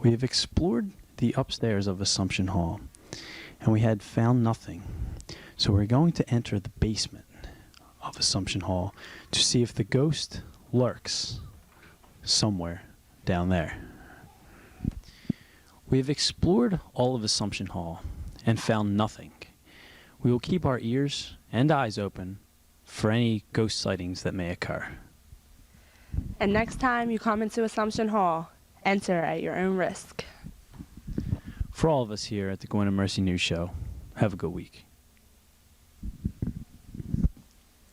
We have explored the upstairs of Assumption Hall, and we had found nothing. So we're going to enter the basement of Assumption Hall to see if the ghost lurks somewhere down there. We have explored all of Assumption Hall and found nothing. We will keep our ears and eyes open for any ghost sightings that may occur. And next time you come into Assumption Hall, enter at your own risk. For all of us here at the Gwynedd-Mercy News Show, have a good week.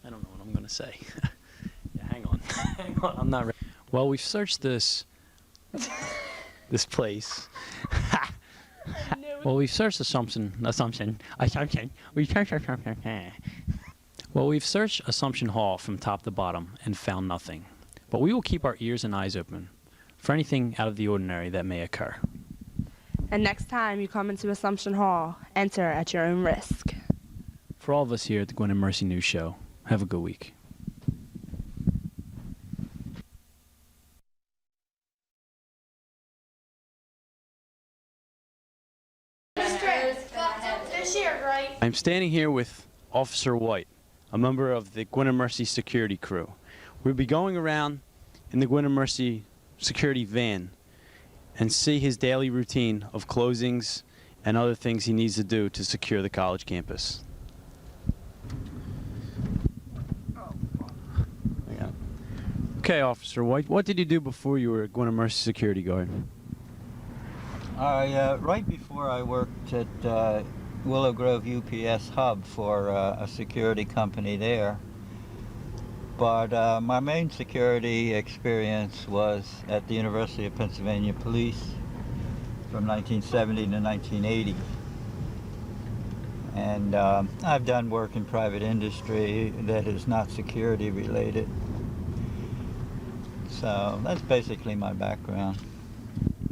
I don't know what I'm going to say. Yeah, hang on. Hang on. I'm not ready. Well, we've searched this place. Well, we've searched Assumption. Well, we've searched Assumption Hall from top to bottom and found nothing. But we will keep our ears and eyes open for anything out of the ordinary that may occur. And next time you come into Assumption Hall, enter at your own risk. For all of us here at the Gwynedd-Mercy News Show, have a good week. I'm standing here with Officer White, a member of the Gwynedd-Mercy security crew. We'll be going around in the Gwynedd-Mercy security van and see his daily routine of closings and other things he needs to do to secure the college campus. Okay, Officer White, what did you do before you were a Gwynedd-Mercy security guard? Right before I worked at Willow Grove UPS Hub for a security company there. But my main security experience was at the University of Pennsylvania Police from 1970 to 1980. And I've done work in private industry that is not security related. So that's basically my background.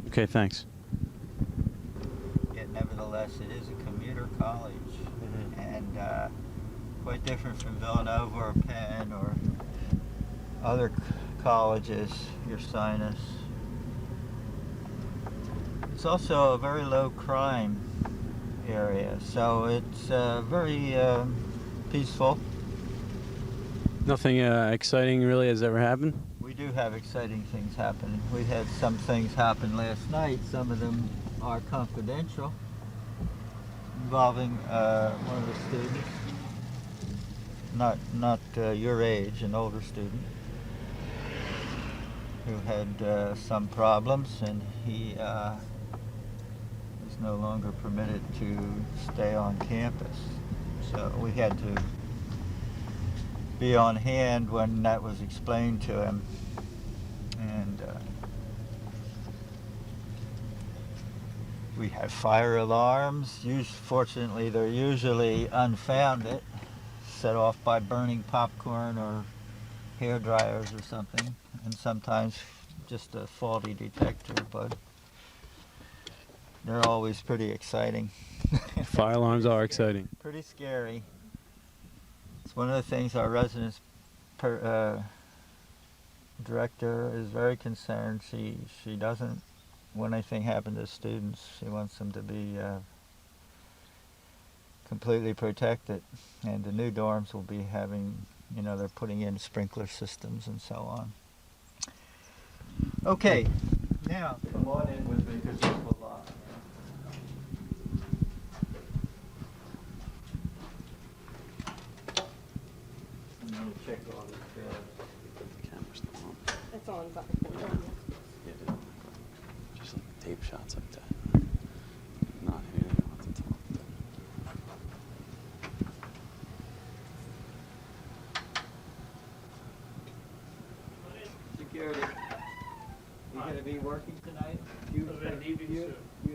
Okay, thanks. Yet nevertheless, it is a commuter college, and quite different from Villanova or Penn or other colleges, Ursinus. It's also a very low crime area, so it's very peaceful. Nothing exciting really has ever happened? We do have exciting things happening. We had some things happen last night. Some of them are confidential, involving one of the students, not your age, an older student, who had some problems, and he is no longer permitted to stay on campus. So we had to be on hand when that was explained to him. And we have fire alarms. Fortunately, they're usually unfounded, set off by burning popcorn or hair dryers or something, and sometimes just a faulty detector, but they're always pretty exciting. Fire alarms are exciting. Pretty scary. It's one of the things our residence director is very concerned. She doesn't want anything happen to students. She wants them to be completely protected. And the new dorms will be having, they're putting in sprinkler systems and so on. Okay, now come on in with me because there's a lot. I'm going to check all this. It's on. Yeah, just like tape shots like that. Not here, not at the top. Security. You going to be working tonight? Do you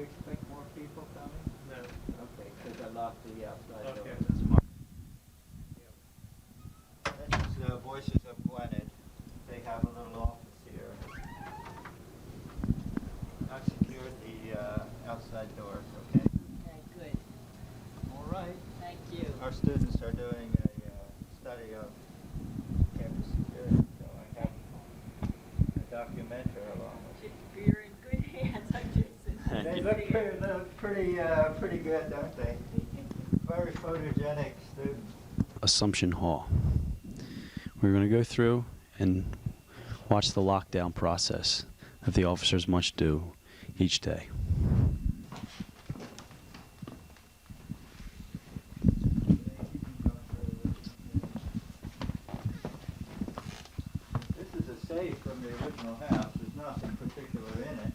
expect more people coming? No. Okay, because I locked the outside door. Okay, that's fine. This is Voices of Gwynedd. They have a little office here. I've secured the outside doors, okay? Okay, good. All right. Thank you. Our students are doing a study of campus security, so I have a documentary along with it. You're in good hands, I'm just look pretty good, don't they? Very photogenic students. Assumption Hall. We're going to go through and watch the lockdown process that the officers must do each day. This is a safe from the original house. There's nothing particular in it,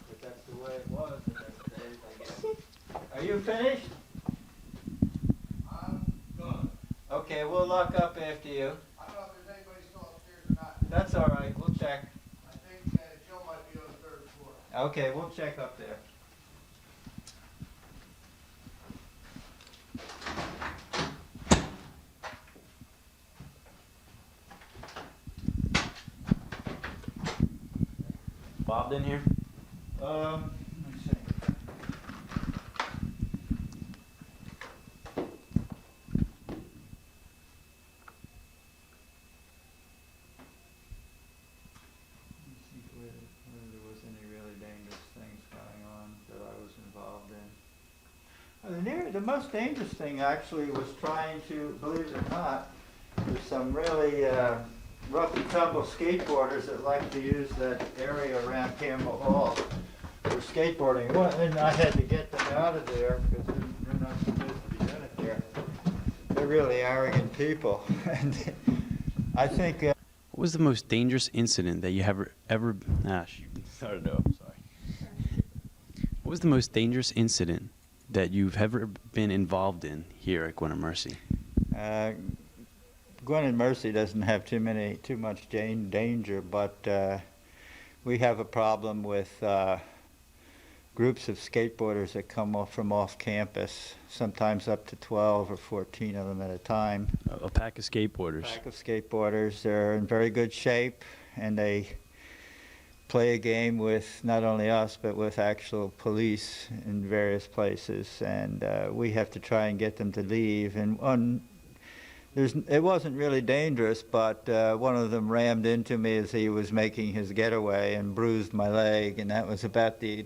but that's the way it was in those days, I guess. Are you finished? I'm done. Okay, we'll lock up after you. I don't know if there's anybody still upstairs or not. That's all right. We'll check. I think Jill might be on the third floor. Okay, we'll check up there. Bob in here? Let's see. Whether there was any really dangerous things going on that I was involved in. The most dangerous thing actually was trying to, believe it or not, there's some really rough and tumble skateboarders that like to use that area around Campbell Hall for skateboarding. And I had to get them out of there because they're not supposed to be doing it there. They're really arrogant people. And I think... What was the most dangerous incident that you ever started off, sorry. What was the most dangerous incident that you've ever been involved in here at Gwynedd-Mercy? Gwynedd-Mercy doesn't have too much danger, but we have a problem with groups of skateboarders that come from off campus, sometimes up to 12 or 14 of them at a time. A pack of skateboarders. A pack of skateboarders. They're in very good shape, and they play a game with not only us, but with actual police in various places, and we have to try and get them to leave. And it wasn't really dangerous, but one of them rammed into me as he was making his getaway and bruised my leg, and that was about the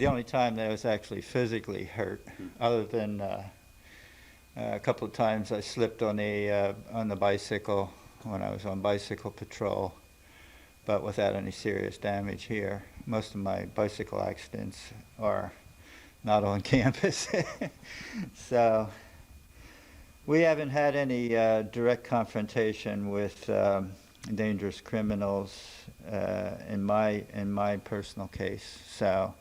only time that I was actually physically hurt, other than a couple of times I slipped on the bicycle when I was on bicycle patrol, but without any serious damage here. Most of my bicycle accidents are not on campus. So we haven't had any direct confrontation with dangerous criminals in my personal case. So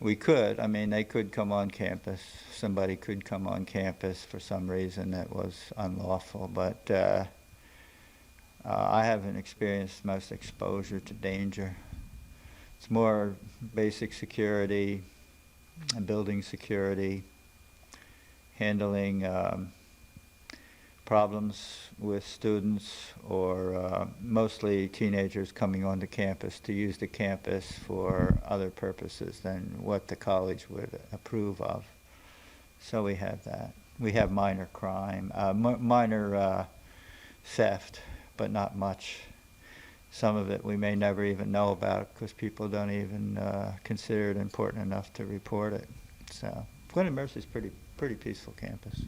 we could, I mean, they could come on campus. Somebody could come on campus for some reason that was unlawful, but I haven't experienced most exposure to danger. It's more basic security, building security, handling problems with students, or mostly teenagers coming onto campus to use the campus for other purposes than what the college would approve of. So we have that. We have minor crime, minor theft, but not much. Some of it we may never even know about because people don't even consider it important enough to report it. So Gwynedd-Mercy is pretty peaceful campus.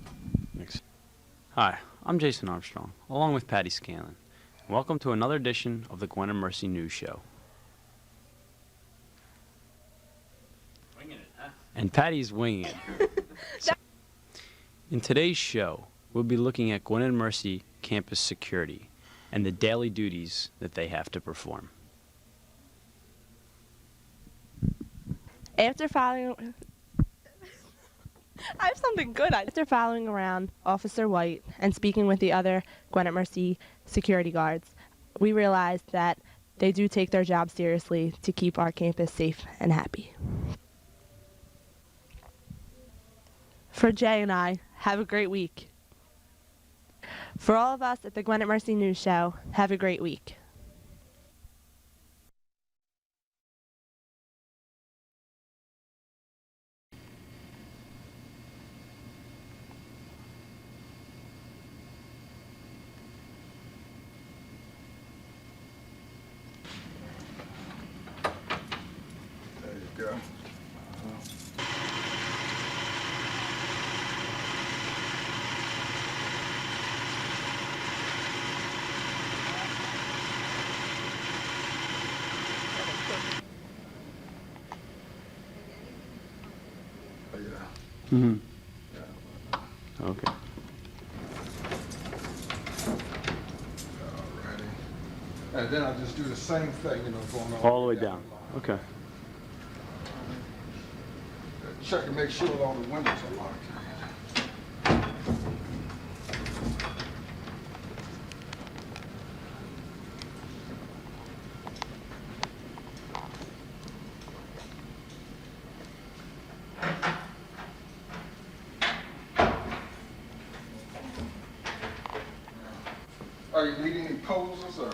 Thanks. Hi, I'm Jason Armstrong, along with Patti Scanlan. Welcome to another edition of the Gwynedd-Mercy News Show. Winging it, huh? And Patty's winging it. In today's show, we'll be looking at Gwynedd-Mercy campus security and the daily duties that they have to perform. After following around Officer White and speaking with the other Gwynedd-Mercy security guards, we realized that they do take their job seriously to keep our campus safe and happy. For Jay and I, have a great week. For all of us at the Gwynedd-Mercy News Show, have a great week. Yeah. Yeah. Mm-hmm. Yeah. Okay. Alrighty. And then I just do the same thing, you know, going All the way down. Okay. Check and make sure all the windows are locked. Are you needing any poses or?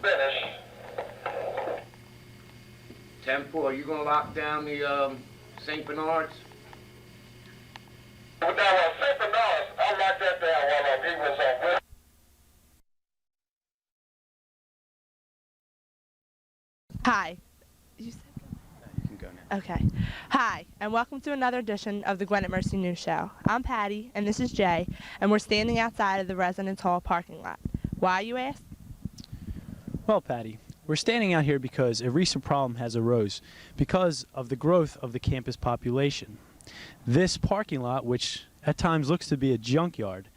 Finish. 10-4, are you gonna lock down the St. Bernard's? Well, now, St. Bernard's, I locked that down while he was on. Hi. You said You can go now. Okay. Hi, and welcome to another edition of the Gwynedd-Mercy News Show. I'm Patty, and this is Jay, and we're standing outside of the Residence Hall parking lot. Why, you ask? Well, Patty, we're standing out here because a recent problem has arose because of the growth of the campus population. This parking lot, which at times looks to be a junkyard,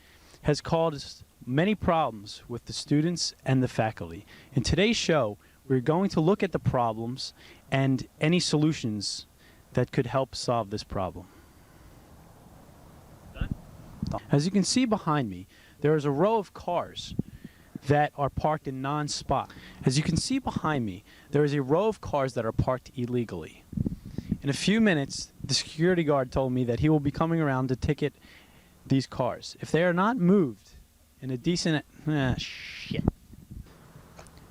has caused many problems with the students and the faculty. In today's show, we're going to look at the problems and any solutions that could help solve this problem. As you can see behind me, there is a row of cars that are parked in non-spot. As you can see behind me, there is a row of cars that are parked illegally. In a few minutes, the security guard told me that he will be coming around to ticket these cars. If they are not moved in a decent... shit.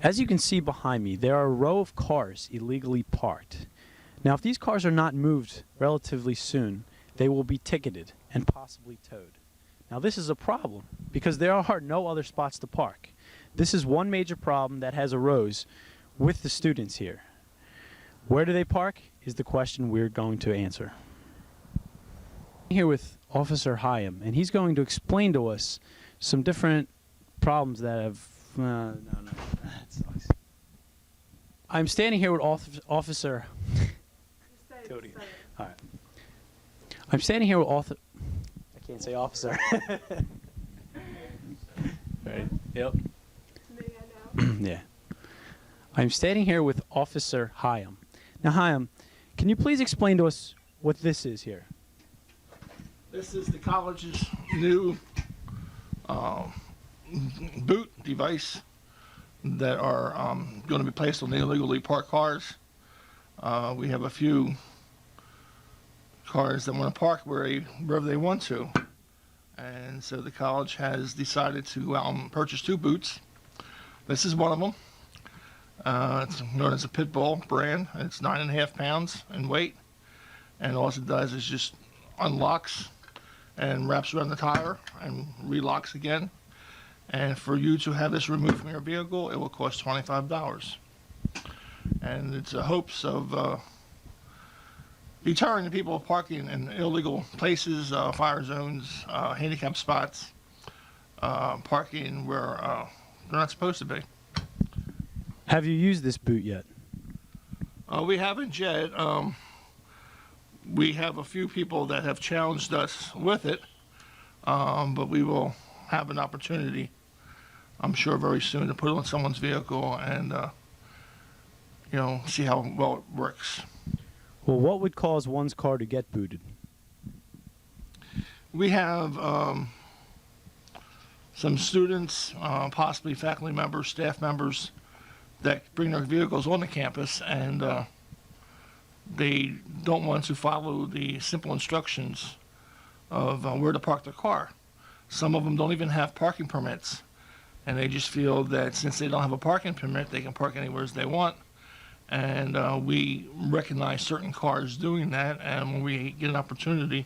As you can see behind me, there are a row of cars illegally parked. Now, if these cars are not moved relatively soon, they will be ticketed and possibly towed. Now, this is a problem because there are no other spots to park. This is one major problem that has arose with the students here. Where do they park is the question we're going to answer. I'm here with Officer Hyam, and he's going to explain to us some different problems that have... no, that sucks. I'm standing here with Officer... Cody. All right. I'm standing here with I can't say officer. Right. Yep. Yeah. I'm standing here with Officer Hyam. Now, Hyam, can you please explain to us what this is here? This is the college's new boot device that are going to be placed on the illegally parked cars. We have a few cars that want to park wherever they want to. And so the college has decided to go out and purchase 2 boots. This is one of them. It's known as a Pit Bull brand. It's 9.5 pounds in weight. And all it does is just unlocks and wraps around the tire and relocks again. And for you to have this removed from your vehicle, it will cost $25. And it's the hopes of deterring the people parking in illegal places, fire zones, handicap spots, parking where they're not supposed to be. Have you used this boot yet? We haven't yet. We have a few people that have challenged us with it, but we will have an opportunity, I'm sure, very soon to put it on someone's vehicle and see how well it works. Well, what would cause one's car to get booted? We have some students, possibly faculty members, staff members, that bring their vehicles on the campus, and they don't want to follow the simple instructions of where to park their car. Some of them don't even have parking permits, and they just feel that since they don't have a parking permit, they can park anywhere as they want. And we recognize certain cars doing that, and when we get an opportunity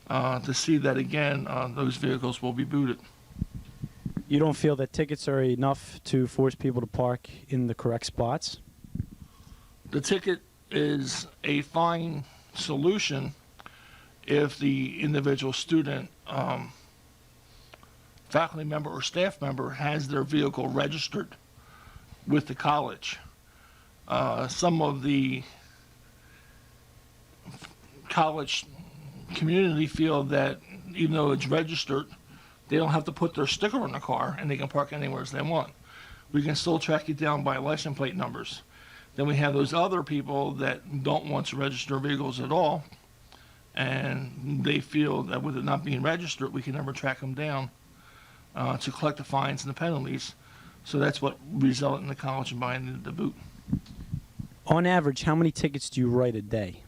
to see that again, those vehicles will be booted. You don't feel that tickets are enough to force people to park in the correct spots? The ticket is a fine solution if the individual student, faculty member or staff member has their vehicle registered with the college. Some of the college community feel that even though it's registered, they don't have to put their sticker on the car and they can park anywhere as they want. We can still track you down by license plate numbers. Then we have those other people that don't want to register vehicles at all, and they feel that with it not being registered, we can never track them down to collect the fines and the penalties. So that's what resulted in the college in buying the boot. On average, how many tickets do you write a day?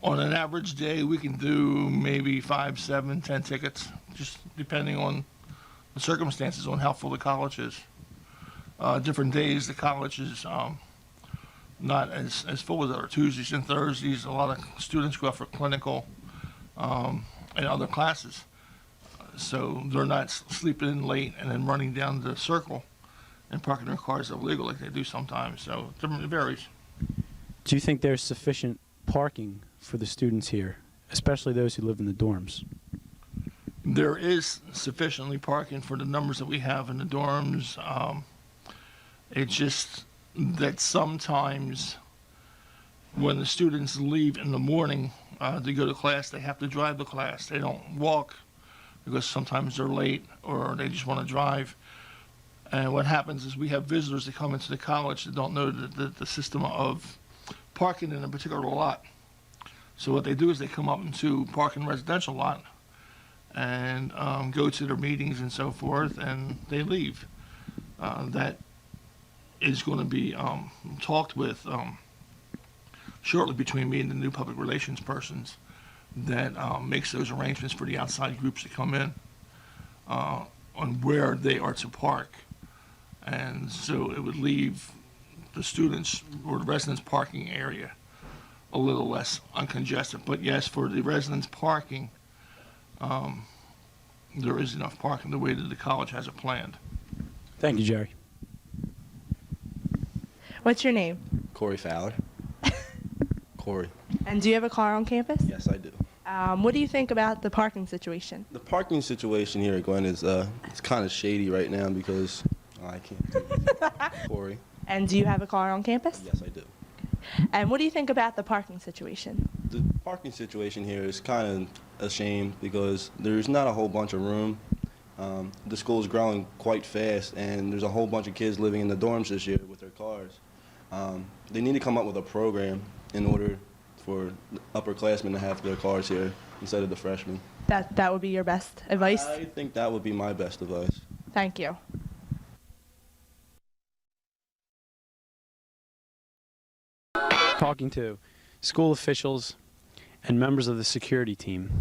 On an average day, we can do maybe 5, 7, 10 tickets, just depending on the circumstances on how full the college is. Different days, the college is not as full as other Tuesdays and Thursdays. A lot of students go out for clinical and other classes. So they're not sleeping in late and then running down the circle and parking their cars illegal like they do sometimes. So it varies. Do you think there's sufficient parking for the students here, especially those who live in the dorms? There is sufficiently parking for the numbers that we have in the dorms. It's just that sometimes when the students leave in the morning to go to class, they have to drive to class. They don't walk because sometimes they're late or they just want to drive. And what happens is we have visitors that come into the college that don't know the system of parking in a particular lot. So what they do is they come up into parking residential lot and go to their meetings and so forth, and they leave. That is going to be talked with shortly between me and the new public relations persons that makes those arrangements for the outside groups to come in on where they are to park. And so it would leave the students or the residents' parking area a little less uncongested. But yes, for the residents' parking, there is enough parking the way that the college has it planned. Thank you, Jerry. What's your name? Corey Fowler. Corey. And do you have a car on campus? Yes, I do. What do you think about the parking situation? The parking situation here at Gwen is it's kind of shady right now because I can't do it. Corey. And do you have a car on campus? Yes, I do. And what do you think about the parking situation? The parking situation here is kind of a shame because there's not a whole bunch of room. The school is growing quite fast, and there's a whole bunch of kids living in the dorms this year with their cars. They need to come up with a program in order for upperclassmen to have their cars here instead of the freshmen. That would be your best advice? I think that would be my best advice. Thank you. Talking to school officials and members of the security team,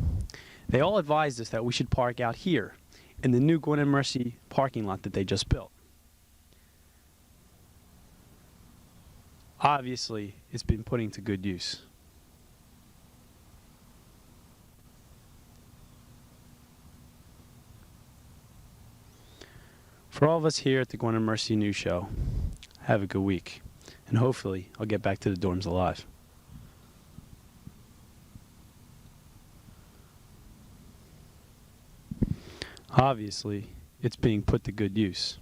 they all advised us that we should park out here in the new Gwynedd-Mercy parking lot that they just built. Obviously, it's been put into good use. For all of us here at the Gwynedd-Mercy News Show, have a good week. And hopefully, I'll get back to the dorms alive. Obviously, it's being put to good use.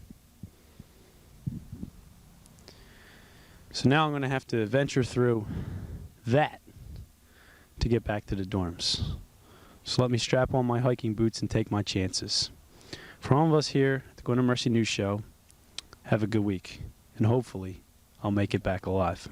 So now I'm going to have to venture through that to get back to the dorms. So let me strap on my hiking boots and take my chances. For all of us here at the Gwynedd-Mercy News Show, have a good week. And hopefully, I'll make it back alive.